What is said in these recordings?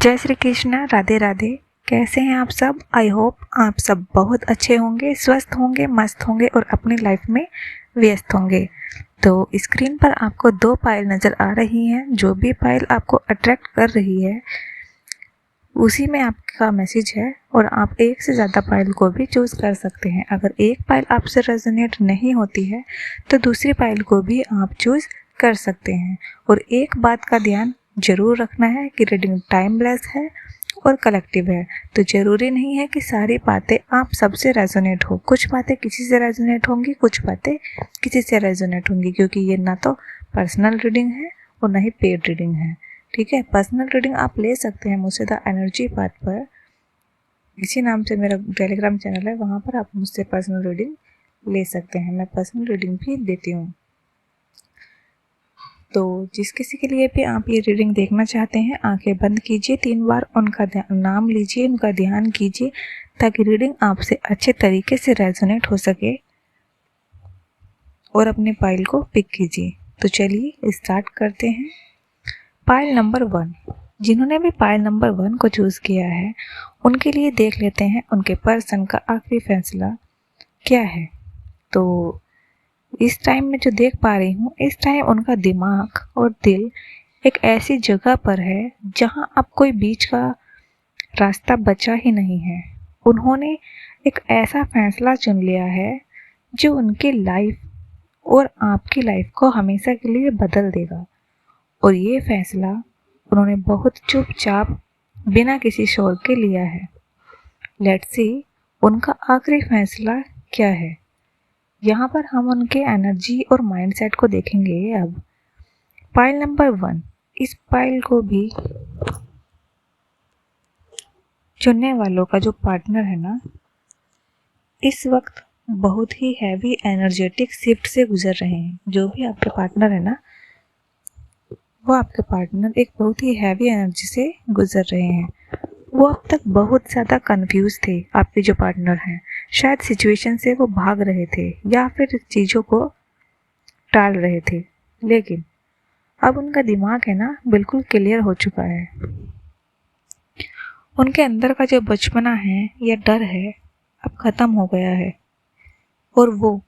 जय श्री कृष्ण। राधे राधे। कैसे हैं आप सब? आई होप आप सब बहुत अच्छे होंगे, स्वस्थ होंगे, मस्त होंगे और अपनी लाइफ में व्यस्त होंगे। तो स्क्रीन पर आपको 2 पायल नज़र आ रही हैं। जो भी पायल आपको अट्रैक्ट कर रही है उसी में आपका मैसेज है और आप एक से ज़्यादा पायल को भी चूज़ कर सकते हैं। अगर एक पायल आपसे रेजोनेट नहीं होती है तो दूसरी पायल को भी आप चूज़ कर सकते हैं। और एक बात का ध्यान ज़रूर रखना है कि रीडिंग टाइमलेस है और कलेक्टिव है, तो ज़रूरी नहीं है कि सारी बातें आप सबसे रेजोनेट हो। कुछ बातें किसी से रेजोनेट होंगी, कुछ बातें किसी से रेजोनेट होंगी, क्योंकि ये ना तो पर्सनल रीडिंग है और ना ही पेड रीडिंग है। ठीक है, पर्सनल रीडिंग आप ले सकते हैं मुझसे द एनर्जी पाथ पर। इसी नाम से मेरा टेलीग्राम चैनल है, वहाँ पर आप मुझसे पर्सनल रीडिंग ले सकते हैं। मैं पर्सनल रीडिंग भी देती हूँ। तो जिस किसी के लिए भी आप ये रीडिंग देखना चाहते हैं, आंखें बंद कीजिए, 3 बार उनका नाम लीजिए, उनका ध्यान कीजिए, ताकि रीडिंग आपसे अच्छे तरीके से रेजोनेट हो सके और अपने पाइल को पिक कीजिए। तो चलिए स्टार्ट करते हैं। पाइल नंबर 1, जिन्होंने भी पाइल नंबर 1 को चूज़ किया है उनके लिए देख लेते हैं उनके पर्सन का आखिरी फैसला क्या है। तो इस टाइम में जो देख पा रही हूँ, इस टाइम उनका दिमाग और दिल एक ऐसी जगह पर है जहाँ अब कोई बीच का रास्ता बचा ही नहीं है। उन्होंने एक ऐसा फैसला चुन लिया है जो उनकी लाइफ और आपकी लाइफ को हमेशा के लिए बदल देगा। और ये फैसला उन्होंने बहुत चुपचाप बिना किसी शोर के लिया है। लेट्स सी उनका आखिरी फैसला क्या है। यहाँ पर हम उनके एनर्जी और माइंडसेट को देखेंगे। अब पाइल नंबर 1, इस पाइल को भी चुनने वालों का जो पार्टनर है ना, इस वक्त बहुत ही हैवी एनर्जेटिक शिफ्ट से गुजर रहे हैं। जो भी आपके पार्टनर है ना, वो आपके पार्टनर एक बहुत ही हैवी एनर्जी से गुजर रहे हैं। वो अब तक बहुत ज़्यादा कंफ्यूज थे। आपके जो पार्टनर हैं शायद सिचुएशन से वो भाग रहे थे या फिर चीज़ों को टाल रहे थे, लेकिन अब उनका दिमाग है ना बिल्कुल क्लियर हो चुका है। उनके अंदर का जो बचपना है या डर है अब ख़त्म हो गया है और वो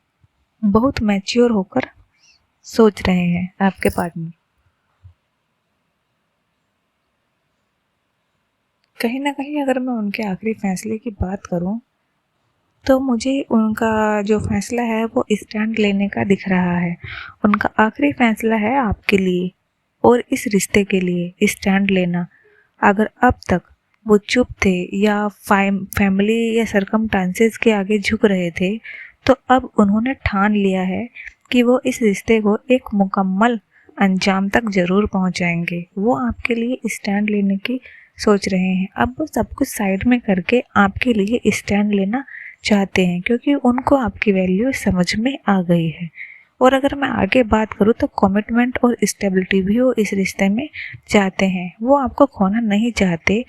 बहुत मैच्योर होकर सोच रहे हैं। आपके पार्टनर कहीं ना कहीं, अगर मैं उनके आखिरी फैसले की बात करूं तो मुझे उनका जो फैसला है वो स्टैंड लेने का दिख रहा है। उनका आखिरी फैसला है आपके लिए और इस रिश्ते के लिए स्टैंड लेना। अगर अब तक वो चुप थे या फैमिली या सरकमस्टांसेस के आगे झुक रहे थे, तो अब उन्होंने ठान लिया है कि वो इस रिश्ते को एक मुकम्मल अंजाम तक ज़रूर पहुंचाएंगे। वो आपके लिए स्टैंड लेने की सोच रहे हैं। अब वो सब कुछ साइड में करके आपके लिए स्टैंड लेना चाहते हैं, क्योंकि उनको आपकी वैल्यू समझ में आ गई है। और अगर मैं आगे बात करूँ तो कमिटमेंट और स्टेबिलिटी भी वो इस रिश्ते में चाहते हैं। वो आपको खोना नहीं चाहते।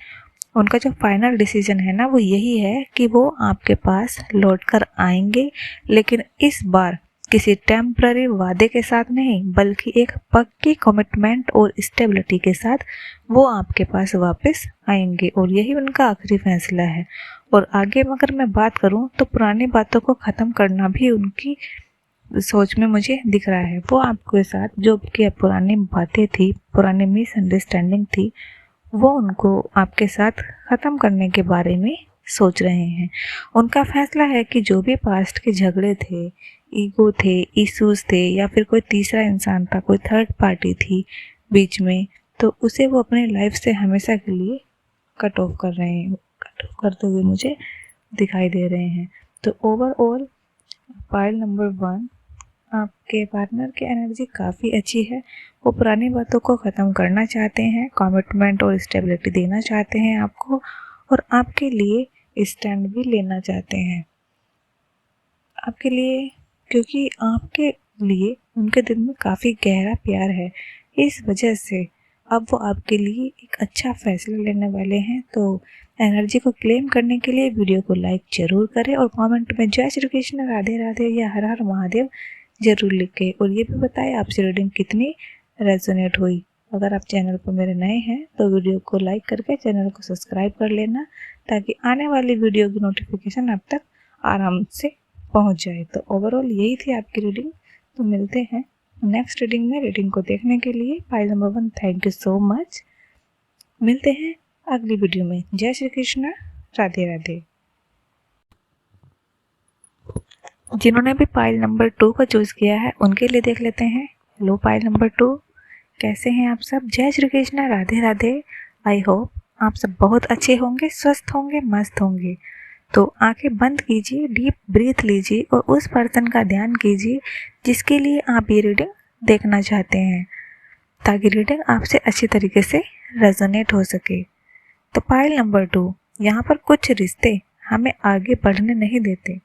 उनका जो फाइनल डिसीजन है ना वो यही है कि वो आपके पास लौट कर आएंगे, लेकिन इस बार किसी टेम्पररी वादे के साथ नहीं, बल्कि एक पक्की कमिटमेंट और स्टेबिलिटी के साथ वो आपके पास वापस आएंगे। और यही उनका आखिरी फैसला है। और आगे अगर मैं बात करूं तो पुरानी बातों को ख़त्म करना भी उनकी सोच में मुझे दिख रहा है। वो आपके साथ जो कि पुरानी बातें थी, पुरानी मिसअंडरस्टैंडिंग थी, वो उनको आपके साथ ख़त्म करने के बारे में सोच रहे हैं। उनका फैसला है कि जो भी पास्ट के झगड़े थे, ईगो थे, इश्यूज थे या फिर कोई तीसरा इंसान था, कोई थर्ड पार्टी थी बीच में, तो उसे वो अपने लाइफ से हमेशा के लिए कट ऑफ कर रहे हैं, कट ऑफ करते हुए मुझे दिखाई दे रहे हैं। तो ओवरऑल पाइल नंबर 1, आपके पार्टनर की एनर्जी काफ़ी अच्छी है। वो पुरानी बातों को ख़त्म करना चाहते हैं, कमिटमेंट और स्टेबिलिटी देना चाहते हैं आपको, और आपके लिए स्टैंड भी लेना चाहते हैं आपके लिए, क्योंकि आपके लिए उनके दिल में काफ़ी गहरा प्यार है। इस वजह से अब वो आपके लिए एक अच्छा फैसला लेने वाले हैं। तो एनर्जी को क्लेम करने के लिए वीडियो को लाइक ज़रूर करें और कमेंट में जय श्री कृष्ण, राधे राधे या हर हर महादेव ज़रूर लिखें। और ये भी बताएं आपसे रीडिंग कितनी रेजोनेट हुई। अगर आप चैनल पर मेरे नए हैं तो वीडियो को लाइक करके चैनल को सब्सक्राइब कर लेना, ताकि आने वाली वीडियो की नोटिफिकेशन आप तक आराम से पहुंच जाए। तो ओवरऑल यही थी आपकी रीडिंग। तो मिलते हैं नेक्स्ट रीडिंग में। रीडिंग को देखने के लिए pile number 1 thank you so much. मिलते हैं अगली वीडियो में। जय श्री कृष्ण, राधे राधे। जिन्होंने भी पाइल नंबर 2 को चूज किया है उनके लिए देख लेते हैं। हेलो पाइल नंबर 2, कैसे हैं आप सब? जय श्री कृष्ण, राधे राधे। आई होप आप सब बहुत अच्छे होंगे, स्वस्थ होंगे, मस्त होंगे। तो आंखें बंद कीजिए, डीप ब्रीथ लीजिए और उस पर्सन का ध्यान कीजिए जिसके लिए आप ये रीडिंग देखना चाहते हैं, ताकि रीडिंग आपसे अच्छी तरीके से रेजोनेट हो सके। तो पाइल नंबर 2, यहाँ पर कुछ रिश्ते हमें आगे बढ़ने नहीं देते।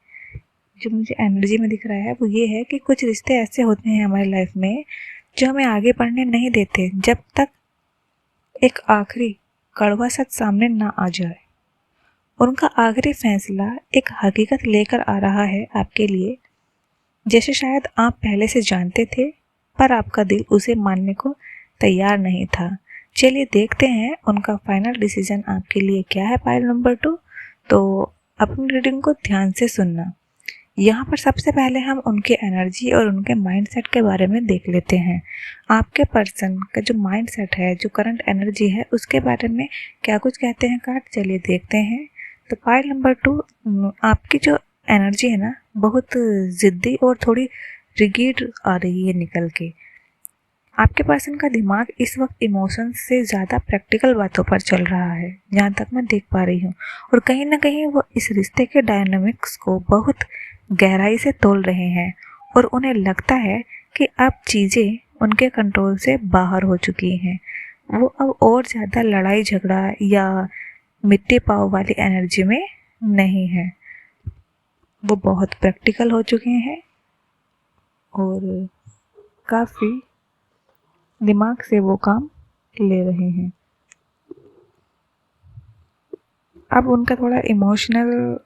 जो मुझे एनर्जी में दिख रहा है वो ये है कि कुछ रिश्ते ऐसे होते हैं हमारी लाइफ में जो हमें आगे बढ़ने नहीं देते जब तक एक आखिरी कड़वा सच सामने ना आ जाए। उनका आखिरी फैसला एक हकीकत लेकर आ रहा है आपके लिए, जैसे शायद आप पहले से जानते थे पर आपका दिल उसे मानने को तैयार नहीं था। चलिए देखते हैं उनका फाइनल डिसीजन आपके लिए क्या है पाइल नंबर 2। तो अपनी रीडिंग को ध्यान से सुनना। यहाँ पर सबसे पहले हम उनके एनर्जी और उनके माइंडसेट के बारे में देख लेते हैं। आपके पर्सन का जो माइंडसेट है, जो करंट एनर्जी है, उसके बारे में क्या कुछ कहते हैं कार्ड, चलिए देखते हैं। तो पाइल नंबर 2, आपकी जो एनर्जी है ना, बहुत ज़िद्दी और थोड़ी रिगिड आ रही है निकल के। आपके पर्सन का दिमाग इस वक्त इमोशंस से ज़्यादा प्रैक्टिकल बातों पर चल रहा है, जहाँ तक मैं देख पा रही हूँ। और कहीं ना कहीं वो इस रिश्ते के डायनामिक्स को बहुत गहराई से तोल रहे हैं और उन्हें लगता है कि अब चीज़ें उनके कंट्रोल से बाहर हो चुकी हैं। वो अब और ज़्यादा लड़ाई झगड़ा या मिट्टी पाव वाली एनर्जी में नहीं है। वो बहुत प्रैक्टिकल हो चुके हैं और काफ़ी दिमाग से वो काम ले रहे हैं। अब उनका थोड़ा इमोशनल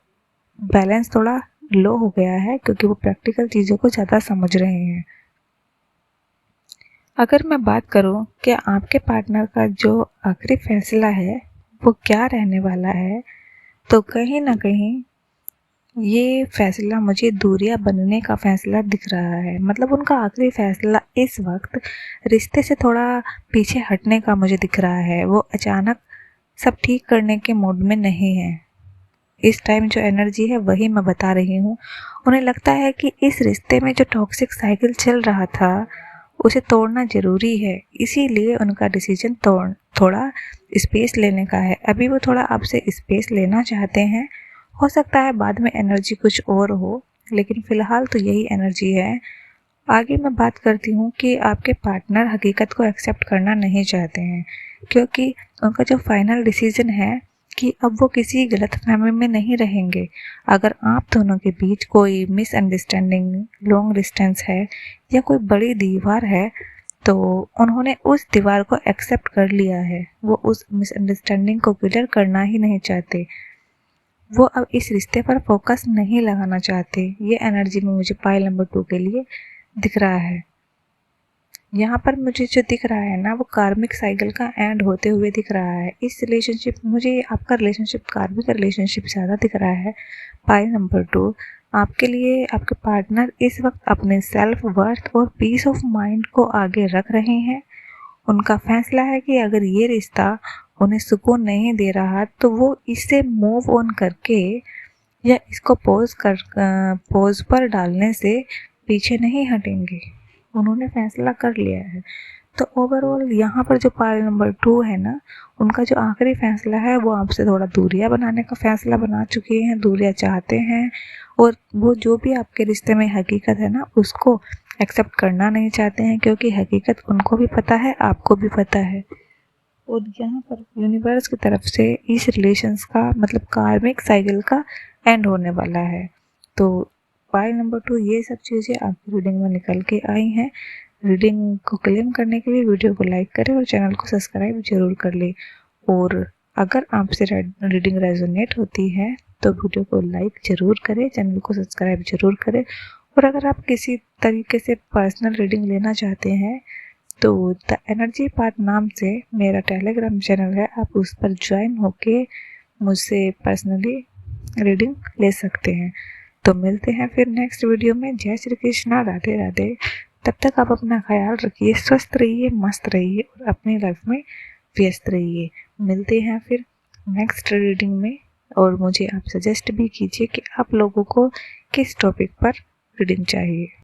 बैलेंस थोड़ा लो हो गया है क्योंकि वो प्रैक्टिकल चीज़ों को ज़्यादा समझ रहे हैं। अगर मैं बात करूं कि आपके पार्टनर का जो आखिरी फैसला है वो क्या रहने वाला है, तो कहीं ना कहीं ये फैसला मुझे दूरियां बनने का फैसला दिख रहा है। मतलब उनका आखिरी फैसला इस वक्त रिश्ते से थोड़ा पीछे हटने का मुझे दिख रहा है। वो अचानक सब ठीक करने के मूड में नहीं है। इस टाइम जो एनर्जी है वही मैं बता रही हूँ। उन्हें लगता है कि इस रिश्ते में जो टॉक्सिक साइकिल चल रहा था उसे तोड़ना ज़रूरी है, इसीलिए उनका डिसीजन थोड़ा स्पेस लेने का है। अभी वो थोड़ा आपसे स्पेस लेना चाहते हैं। हो सकता है बाद में एनर्जी कुछ और हो, लेकिन फ़िलहाल तो यही एनर्जी है। आगे मैं बात करती हूँ कि आपके पार्टनर हकीकत को एक्सेप्ट करना नहीं चाहते हैं, क्योंकि उनका जो फाइनल डिसीजन है कि अब वो किसी गलतफहमी में नहीं रहेंगे। अगर आप दोनों के बीच कोई मिसअंडरस्टैंडिंग, लॉन्ग डिस्टेंस है या कोई बड़ी दीवार है, तो उन्होंने उस दीवार को एक्सेप्ट कर लिया है। वो उस मिसअंडरस्टैंडिंग को क्लियर करना ही नहीं चाहते। वो अब इस रिश्ते पर फोकस नहीं लगाना चाहते। ये एनर्जी में मुझे पाइल नंबर 2 के लिए दिख रहा है। यहाँ पर मुझे जो दिख रहा है ना, वो कार्मिक साइकिल का एंड होते हुए दिख रहा है। इस रिलेशनशिप, मुझे आपका रिलेशनशिप कार्मिक रिलेशनशिप ज़्यादा दिख रहा है। पाइल नंबर 2, आपके लिए आपके पार्टनर इस वक्त अपने सेल्फ वर्थ और पीस ऑफ माइंड को आगे रख रहे हैं। उनका फैसला है कि अगर ये रिश्ता उन्हें सुकून नहीं दे रहा तो वो इससे मूव ऑन करके या इसको पोज पर डालने से पीछे नहीं हटेंगे। उन्होंने फैसला कर लिया है। तो ओवरऑल यहाँ पर जो पाइल नंबर 2 है ना, उनका जो आखिरी फैसला है वो आपसे थोड़ा दूरियां बनाने का फैसला बना चुके हैं। दूरियां चाहते हैं और वो जो भी आपके रिश्ते में हकीकत है ना, उसको एक्सेप्ट करना नहीं चाहते हैं, क्योंकि हकीकत उनको भी पता है, आपको भी पता है। और यहाँ पर यूनिवर्स की तरफ से इस रिलेशंस का, मतलब कार्मिक साइकिल का एंड होने वाला है। तो पाइल नंबर 2, ये सब चीज़ें आपकी रीडिंग में निकल के आई हैं। रीडिंग को क्लेम करने के लिए वीडियो को लाइक करें और चैनल को सब्सक्राइब जरूर कर लें। और अगर आपसे रीडिंग रेजोनेट होती है तो वीडियो को लाइक ज़रूर करें, चैनल को सब्सक्राइब जरूर करें। और अगर आप किसी तरीके से पर्सनल रीडिंग लेना चाहते हैं तो द एनर्जी पाथ नाम से मेरा टेलीग्राम चैनल है, आप उस पर ज्वाइन होके मुझसे पर्सनली रीडिंग ले सकते हैं। तो मिलते हैं फिर नेक्स्ट वीडियो में। जय श्री कृष्णा, राधे राधे। तब तक आप अपना ख्याल रखिए, स्वस्थ रहिए, मस्त रहिए और अपनी लाइफ में व्यस्त रहिए। मिलते हैं फिर नेक्स्ट रीडिंग में। और मुझे आप सजेस्ट भी कीजिए कि आप लोगों को किस टॉपिक पर रीडिंग चाहिए।